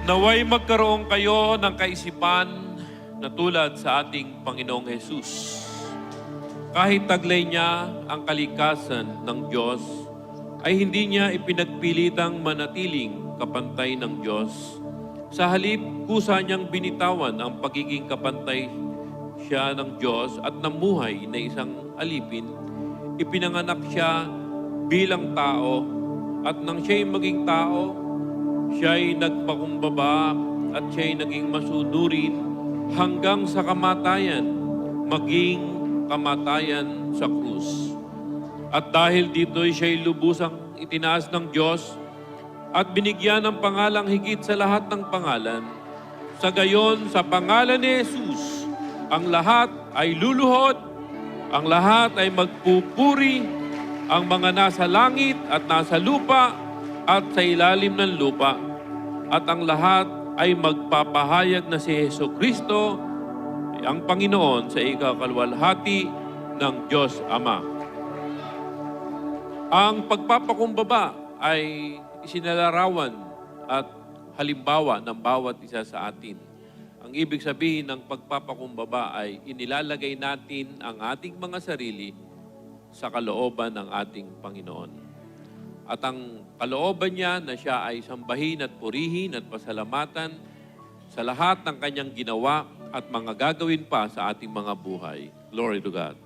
Naway magkaroon kayo ng kaisipan na tulad sa ating Panginoong Jesus. Kahit taglay niya ang kalikasan ng Diyos, ay hindi niya ipinagpilitang manatiling kapantay ng Diyos. Sa halip, kusa niyang binitawan ang pagiging kapantay siya ng Diyos at namuhay na isang alipin. Ipinanganak siya bilang tao at nang siya'y maging tao, siya'y nagpakumbaba at siya'y naging masunurin hanggang sa kamatayan, maging kamatayan sa krus. At dahil dito'y siya'y lubusang itinaas ng Diyos at binigyan ng pangalang higit sa lahat ng pangalan. Sa gayon, sa pangalan ni Jesus, ang lahat ay luluhod, ang lahat ay magpupuri, ang mga nasa langit at nasa lupa at sa ilalim ng lupa. At ang lahat ay magpapahayag na si Jesucristo ang Panginoon sa ikakalwalhati ng Diyos Ama. Ang pagpapakumbaba ay isinalarawan at halimbawa ng bawat isa sa atin. Ang ibig sabihin ng pagpapakumbaba ay inilalagay natin ang ating mga sarili sa kalooban ng ating Panginoon. At ang kalooban niya na siya ay sambahin at purihin at pasalamatan sa lahat ng kanyang ginawa at mga gagawin pa sa ating mga buhay. Glory to God.